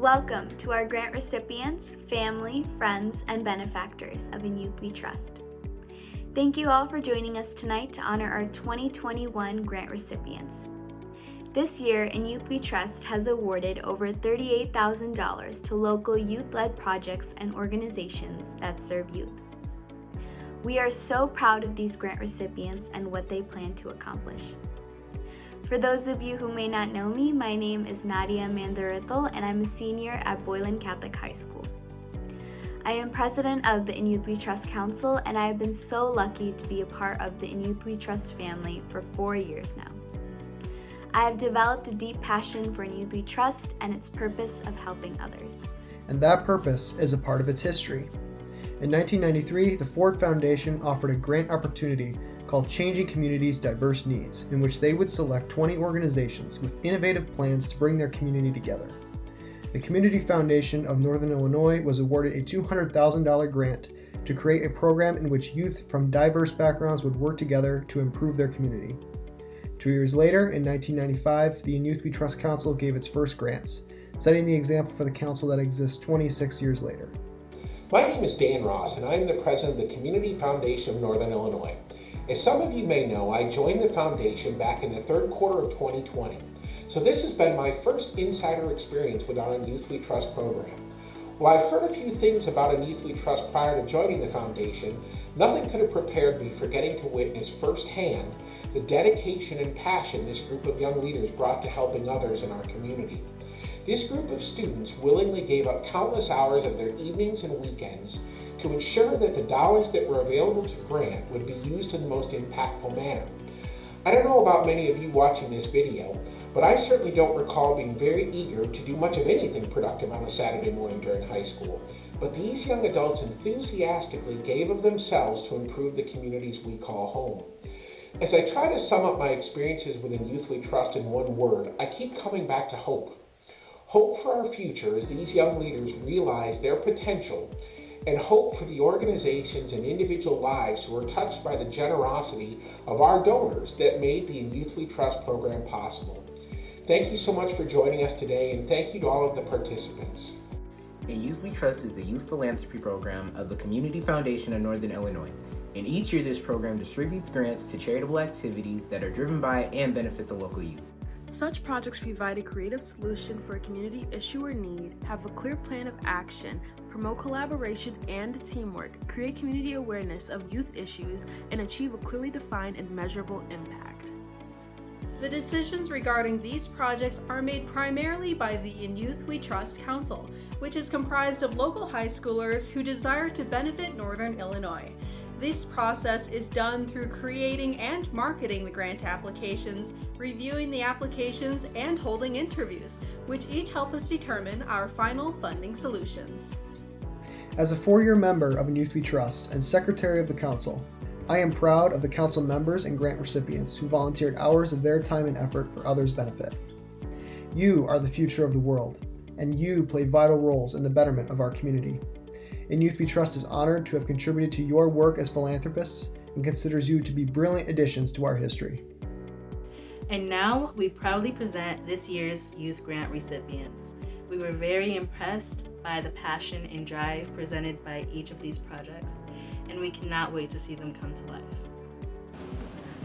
Welcome to our grant recipients, family, friends, and benefactors of In Youth We Trust. Thank you all for joining us tonight to honor our 2021 grant recipients. This year, In Youth We Trust has awarded over $38,000 to local youth-led projects and organizations that serve youth. We are so proud of these grant recipients and what they plan to accomplish. For those of you who may not know me, my name is Nadia Mandarithal and I'm a senior at Boylan Catholic High School. I am president of the In Youth We Trust Council and I have been so lucky to be a part of the In Youth We Trust family for 4 years now. I have developed a deep passion for In Youth We Trust and its purpose of helping others. And that purpose is a part of its history. In 1993, the Ford Foundation offered a grant opportunity called Changing Communities' Diverse Needs, in which they would select 20 organizations with innovative plans to bring their community together. The Community Foundation of Northern Illinois was awarded a $200,000 grant to create a program in which youth from diverse backgrounds would work together to improve their community. 2 years later, in 1995, the In Youth We Trust Council gave its first grants, setting the example for the council that exists 26 years later. My name is Dan Ross, and I am the president of the Community Foundation of Northern Illinois. As some of you may know, I joined the foundation back in the third quarter of 2020. So this has been my first insider experience with our In Youth We Trust program. While I've heard a few things about In Youth We Trust prior to joining the foundation, nothing could have prepared me for getting to witness firsthand the dedication and passion this group of young leaders brought to helping others in our community. This group of students willingly gave up countless hours of their evenings and weekends to ensure that the dollars that were available to grant would be used in the most impactful manner. I don't know about many of you watching this video, but I certainly don't recall being very eager to do much of anything productive on a Saturday morning during high school. But these young adults enthusiastically gave of themselves to improve the communities we call home. As I try to sum up my experiences within Youth We Trust in one word, I keep coming back to hope. Hope for our future as these young leaders realize their potential, and hope for the organizations and individual lives who are touched by the generosity of our donors that made the In Youth We Trust program possible. Thank you so much for joining us today, and thank you to all of the participants. In Youth We Trust is the youth philanthropy program of the Community Foundation of Northern Illinois. And each year this program distributes grants to charitable activities that are driven by and benefit the local youth. Such projects provide a creative solution for a community issue or need, have a clear plan of action, promote collaboration and teamwork, create community awareness of youth issues, and achieve a clearly defined and measurable impact. The decisions regarding these projects are made primarily by the In Youth We Trust Council, which is comprised of local high schoolers who desire to benefit Northern Illinois. This process is done through creating and marketing the grant applications, reviewing the applications, and holding interviews, which each help us determine our final funding solutions. As a 4-year member of In Youth We Trust and secretary of the council, I am proud of the council members and grant recipients who volunteered hours of their time and effort for others' benefit. You are the future of the world, and you play vital roles in the betterment of our community. In Youth We Trust is honored to have contributed to your work as philanthropists and considers you to be brilliant additions to our history. And now we proudly present this year's youth grant recipients. We were very impressed by the passion and drive presented by each of these projects, and we cannot wait to see them come to life.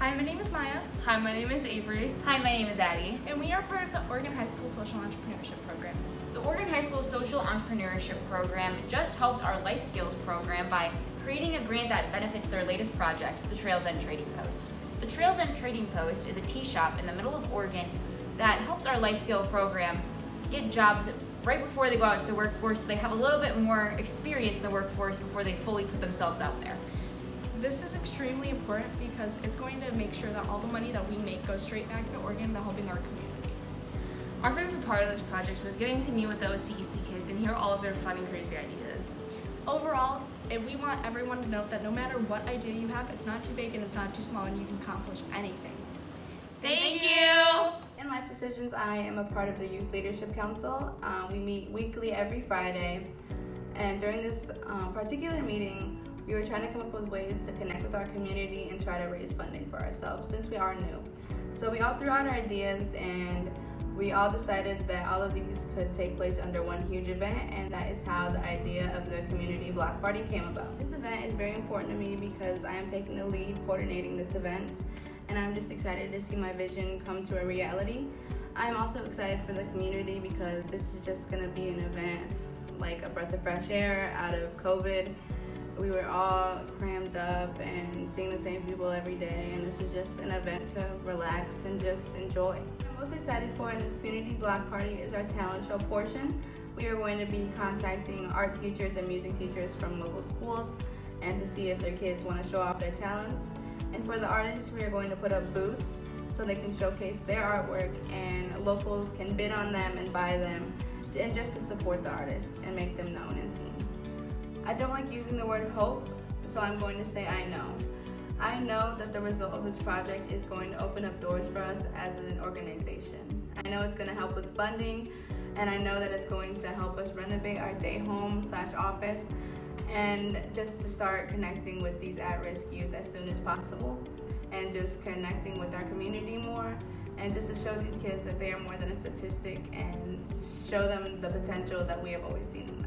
Hi, my name is Maya. Hi, my name is Avery. Hi, my name is Addie. And we are part of the Oregon High School Social Entrepreneurship Program. The Oregon High School Social Entrepreneurship Program just helped our Life Skills program by creating a grant that benefits their latest project, the Trails End Trading Post. The Trails End Trading Post is a tea shop in the middle of Oregon that helps our Life Skill program get jobs right before they go out to the workforce, so they have a little bit more experience in the workforce before they fully put themselves out there. This is extremely important because it's going to make sure that all the money that we make goes straight back to Oregon to helping our community. Our favorite part of this project was getting to meet with the OCEC kids and hear all of their fun and crazy ideas. Overall, we want everyone to know that no matter what idea you have, it's not too big and it's not too small and you can accomplish anything. Thank you! In Life Decisions, I am a part of the Youth Leadership Council. We meet weekly every Friday, and during this particular meeting, we were trying to come up with ways to connect with our community and try to raise funding for ourselves since we are new. So we all threw out our ideas and We all decided that all of these could take place under one huge event, and that is how the idea of the community block party came about. This event is very important to me because I am taking the lead coordinating this event, and I'm just excited to see my vision come to a reality. I'm also excited for the community because this is just going to be an event like a breath of fresh air out of COVID. We were all crammed up and seeing the same people every day, and this is just an event to relax and just enjoy. What I'm most excited for in this community block party is our talent show portion. We are going to be contacting art teachers and music teachers from local schools and to see if their kids want to show off their talents. And for the artists, we are going to put up booths so they can showcase their artwork and locals can bid on them and buy them, and just to support the artists and make them known and seen. I don't like using the word hope, so I'm going to say I know. I know that the result of this project is going to open up doors for us as an organization. I know it's going to help with funding, and I know that it's going to help us renovate our day home/office and just to start connecting with these at-risk youth as soon as possible, and just connecting with our community more, and just to show these kids that they are more than a statistic and show them the potential that we have always seen in them.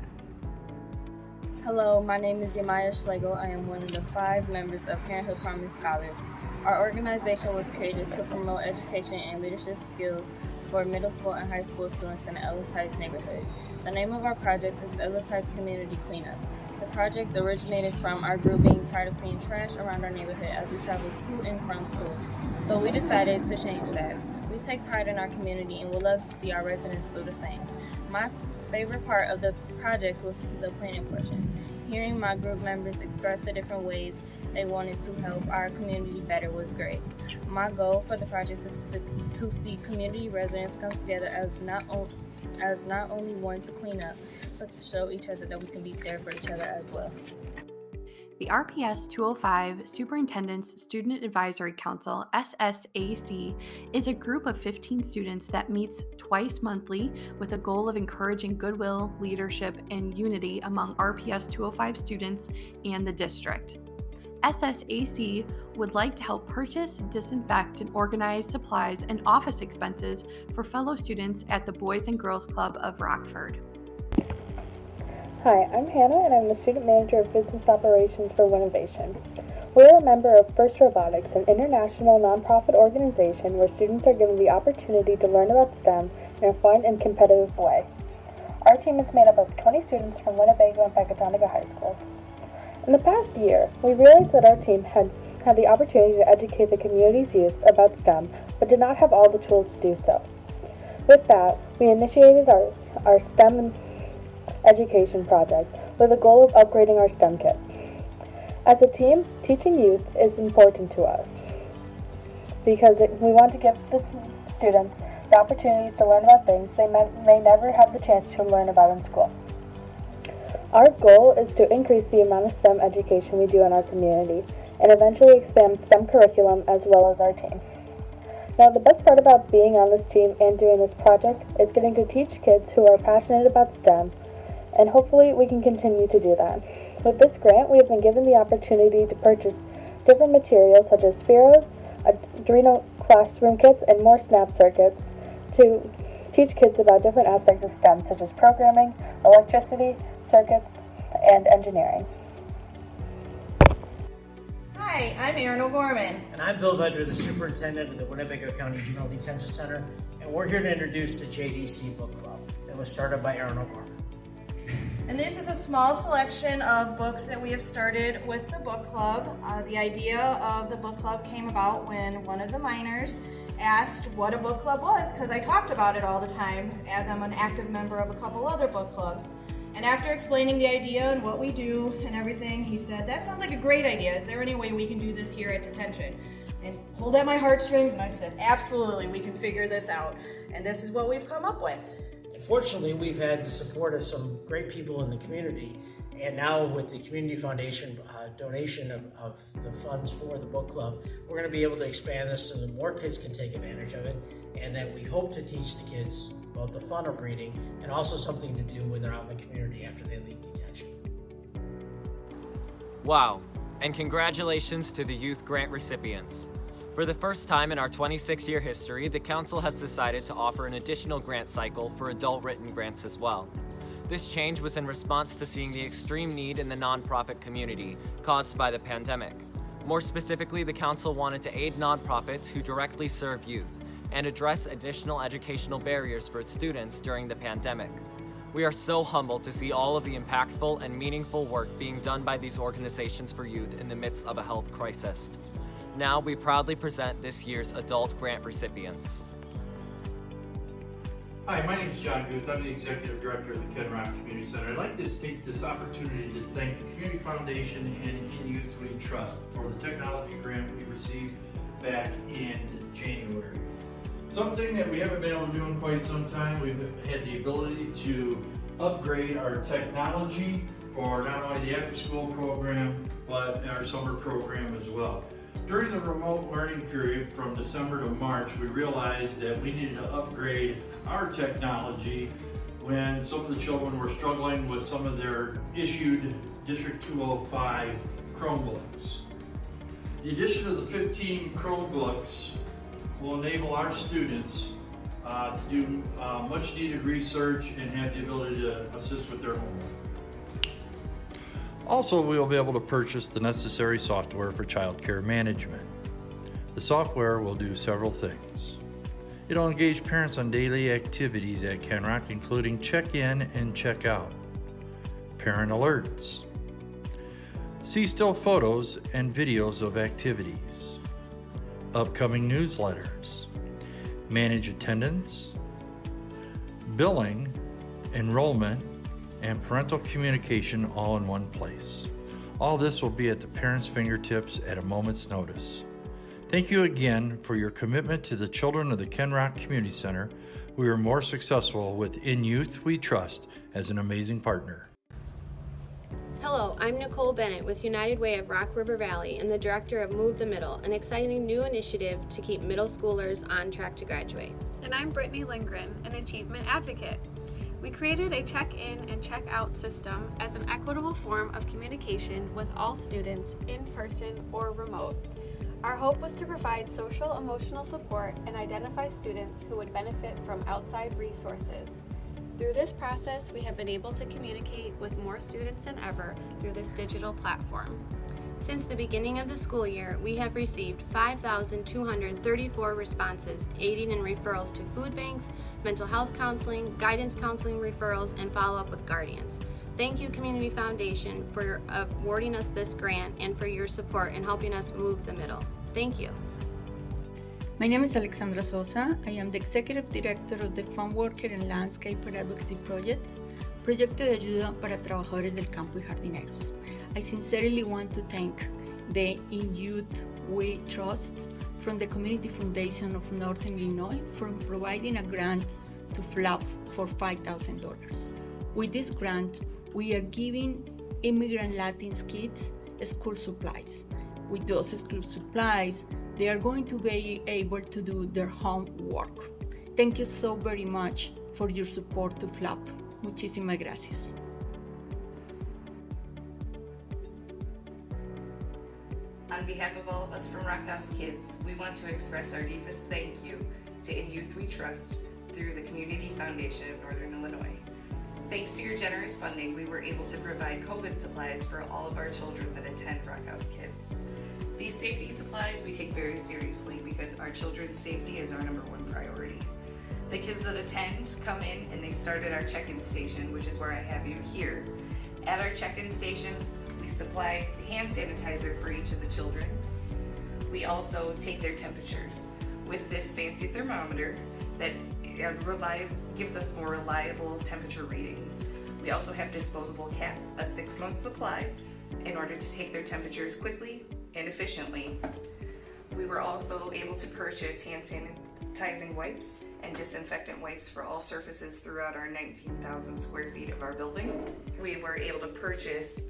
Hello, my name is Yamaya Schlegel. I am one of the 5 members of Parenthood Promise Scholars. Our organization was created to promote education and leadership skills for middle school and high school students in the Ellis Heights neighborhood. The name of our project is Ellis Heights Community Cleanup. The project originated from our group being tired of seeing trash around our neighborhood as we traveled to and from school. So we decided to change that. We take pride in our community and would love to see our residents do the same. My favorite part of the project was the planning portion. Hearing my group members express the different ways they wanted to help our community better was great. My goal for the project is to see community residents come together as not only one to clean up, but to show each other that we can be there for each other as well. The RPS 205 Superintendent's Student Advisory Council, SSAC, is a group of 15 students that meets twice monthly with a goal of encouraging goodwill, leadership, and unity among RPS 205 students and the district. SSAC would like to help purchase, disinfect, and organize supplies and office expenses for fellow students at the Boys and Girls Club of Rockford. Hi, I'm Hannah, and I'm the Student Manager of Business Operations for WINNEBAGO. We're a member of First Robotics, an international nonprofit organization where students are given the opportunity to learn about STEM in a fun and competitive way. Our team is made up of 20 students from Winnebago and Pecatonica High School. In the past year, we realized that our team had the opportunity to educate the community's youth about STEM, but did not have all the tools to do so. With that, we initiated our STEM education project with the goal of upgrading our STEM kits. As a team, teaching youth is important to us because we want to give the students the opportunities to learn about things they may never have the chance to learn about in school. Our goal is to increase the amount of STEM education we do in our community and eventually expand STEM curriculum as well as our team. Now, the best part about being on this team and doing this project is getting to teach kids who are passionate about STEM, and hopefully we can continue to do that. With this grant, we have been given the opportunity to purchase different materials such as Spheros, Arduino classroom kits, and more snap circuits to teach kids about different aspects of STEM such as programming, electricity, circuits, and engineering. Hi, I'm Erin O'Gorman. And I'm Bill Vedder, the Superintendent of the Winnebago County Juvenile Detention Center, and we're here to introduce the JDC Book Club that was started by Erin O'Gorman. And this is a small selection of books that we have started with the book club. The idea of the book club came about when one of the minors asked what a book club was, because I talked about it all the time as I'm an active member of a couple other book clubs. And after explaining the idea and what we do and everything, he said, "That sounds like a great idea. Is there any way we can do this here at Detention?" And pulled at my heartstrings, and I said, "Absolutely, we can figure this out." And this is what we've come up with. Fortunately, we've had the support of some great people in the community, and now with the Community Foundation donation of the funds for the book club, we're going to be able to expand this so that more kids can take advantage of it, and that we hope to teach the kids about the fun of reading and also something to do when they're out in the community after they leave detention. Wow, and congratulations to the youth grant recipients. For the first time in our 26-year history, the Council has decided to offer an additional grant cycle for adult-written grants as well. This change was in response to seeing the extreme need in the nonprofit community caused by the pandemic. More specifically, the Council wanted to aid nonprofits who directly serve youth and address additional educational barriers for its students during the pandemic. We are so humbled to see all of the impactful and meaningful work being done by these organizations for youth in the midst of a health crisis. Now, we proudly present this year's adult grant recipients. Hi, my name is John Guth. I'm the Executive Director of the Ken Rock Community Center. I'd like to take this opportunity to thank the Community Foundation and IYWT Trust for the technology grant we received back in January. Something that we haven't been able to do in quite some time. We've had the ability to upgrade our technology for not only the after-school program, but our summer program as well. During the remote learning period from December to March, we realized that we needed to upgrade our technology when some of the children were struggling with some of their issued District 205 Chromebooks. The addition of the 15 Chromebooks will enable our students to do much needed research and have the ability to assist with their homework. Also, we will be able to purchase the necessary software for child care management. The software will do several things. It'll engage parents on daily activities at Ken Rock, including check-in and check-out, parent alerts, see still photos and videos of activities, upcoming newsletters, manage attendance, billing, enrollment, and parental communication all in one place. All this will be at the parents' fingertips at a moment's notice. Thank you again for your commitment to the children of the Ken Rock Community Center. We are more successful with IYWT Trust as an amazing partner. Hello, I'm Nicole Bennett with United Way of Rock River Valley and the director of Move the Middle, an exciting new initiative to keep middle schoolers on track to graduate. And I'm Brittany Lindgren, an achievement advocate. We created a check-in and check-out system as an equitable form of communication with all students, in person or remote. Our hope was to provide social emotional support and identify students who would benefit from outside resources. Through this process, we have been able to communicate with more students than ever through this digital platform. Since the beginning of the school year, we have received 5,234 responses, aiding in referrals to food banks, mental health counseling, guidance counseling referrals, and follow-up with guardians. Thank you, Community Foundation, for awarding us this grant and for your support in helping us move the middle. Thank you. My name is Alexandra Sosa. I am the Executive Director of the Farmworker and Landscaper Advocacy Project, proyecto de ayuda para trabajadores del campo y jardineros. I sincerely want to thank the IYWT Trust from the Community Foundation of Northern Illinois for providing a grant to FLAP for $5,000. With this grant, we are giving immigrant Latin kids school supplies. With those school supplies, they are going to be able to do their homework. Thank you so very much for your support to FLAP. Muchísimas gracias. On behalf of all of us from Rock House Kids, we want to express our deepest thank you to IYWT Trust through the Community Foundation of Northern Illinois. Thanks to your generous funding, we were able to provide COVID supplies for all of our children that attend Rock House Kids. These safety supplies we take very seriously because our children's safety is our #1 priority. The kids that attend come in and they start at our check-in station, which is where I have you here. At our check-in station, we supply hand sanitizer for each of the children. We also take their temperatures with this fancy thermometer that gives us more reliable temperature readings. We also have disposable caps, a 6-month supply, in order to take their temperatures quickly and efficiently. We were also able to purchase hand sanitizing wipes and disinfectant wipes for all surfaces throughout our 19,000 square feet of our building. We were able to purchase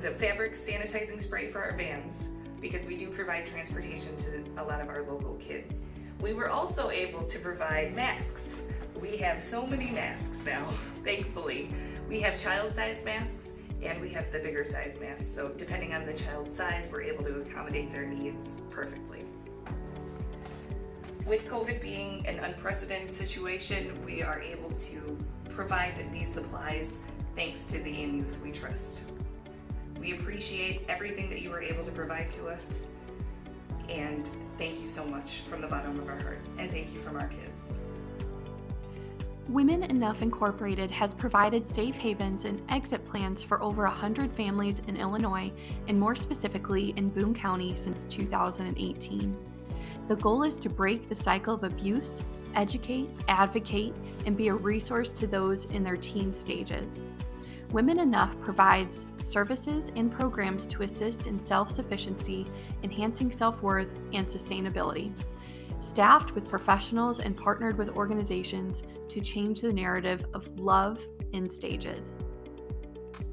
the fabric sanitizing spray for our vans because we do provide transportation to a lot of our local kids. We were also able to provide masks. We have so many masks now, thankfully. We have child-sized masks and we have the bigger size masks, so depending on the child's size, we're able to accommodate their needs perfectly. With COVID being an unprecedented situation, we are able to provide these supplies thanks to the In Youth We Trust. We appreciate everything that you were able to provide to us, and thank you so much from the bottom of our hearts, and thank you from our kids. Women Enough Incorporated has provided safe havens and exit plans for over 100 families in Illinois, and more specifically in Boone County, since 2018. The goal is to break the cycle of abuse, educate, advocate, and be a resource to those in their teen stages. Women Enough provides services and programs to assist in self-sufficiency, enhancing self-worth, and sustainability. Staffed with professionals and partnered with organizations to change the narrative of love in stages.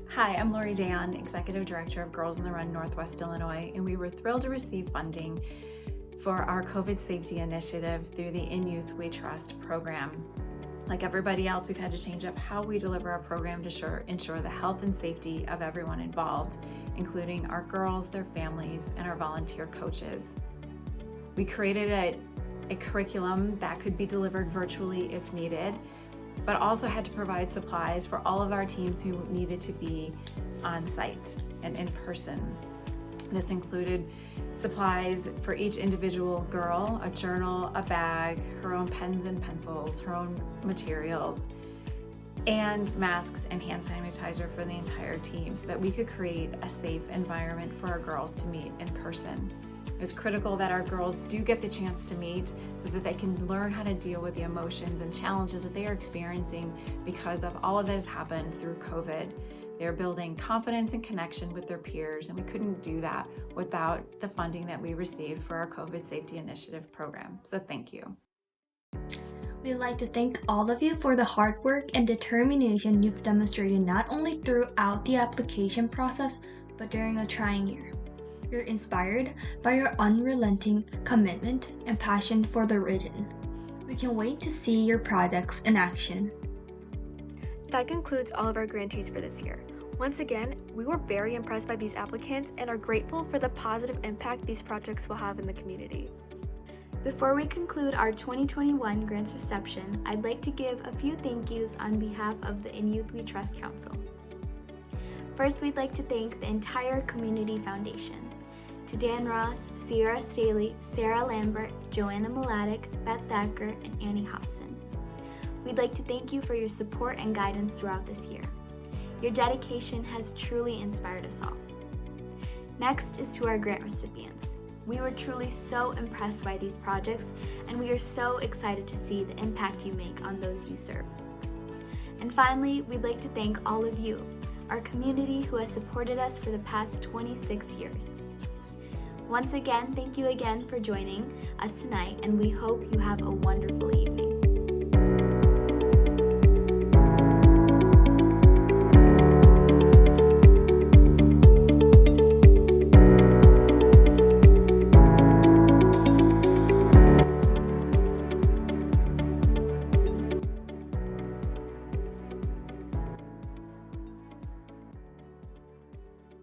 Hi, I'm Lori Dayon, Executive Director of Girls on the Run Northwest Illinois, and we were thrilled to receive funding for our COVID safety initiative through the In Youth We Trust program. Like everybody else, we've had to change up how we deliver our program to ensure the health and safety of everyone involved, including our girls, their families, and our volunteer coaches. We created a curriculum that could be delivered virtually if needed, but also had to provide supplies for all of our teams who needed to be on site and in person. This included supplies for each individual girl, a journal, a bag, her own pens and pencils, her own materials, and masks and hand sanitizer for the entire team so that we could create a safe environment for our girls to meet in person. It was critical that our girls do get the chance to meet so that they can learn how to deal with the emotions and challenges that they are experiencing because of all of that has happened through COVID. They're building confidence and connection with their peers, and we couldn't do that without the funding that we received for our COVID Safety Initiative program. So thank you. We'd like to thank all of you for the hard work and determination you've demonstrated not only throughout the application process, but during a trying year. We're inspired by your unrelenting commitment and passion for the region. We can wait to see your projects in action. That concludes all of our grantees for this year. Once again, we were very impressed by these applicants and are grateful for the positive impact these projects will have in the community. Before we conclude our 2021 grants reception, I'd like to give a few thank yous on behalf of the In Youth We Trust Council. First, we'd like to thank the entire Community Foundation. To Dan Ross, Sierra Staley, Sarah Lambert, Joanna Mladic, Beth Thacker, and Annie Hobson. We'd like to thank you for your support and guidance throughout this year. Your dedication has truly inspired us all. Next is to our grant recipients. We were truly so impressed by these projects, and we are so excited to see the impact you make on those you serve. And finally, we'd like to thank all of you, our community who has supported us for the past 26 years. Once again, thank you again for joining us tonight, and we hope you have a wonderful evening.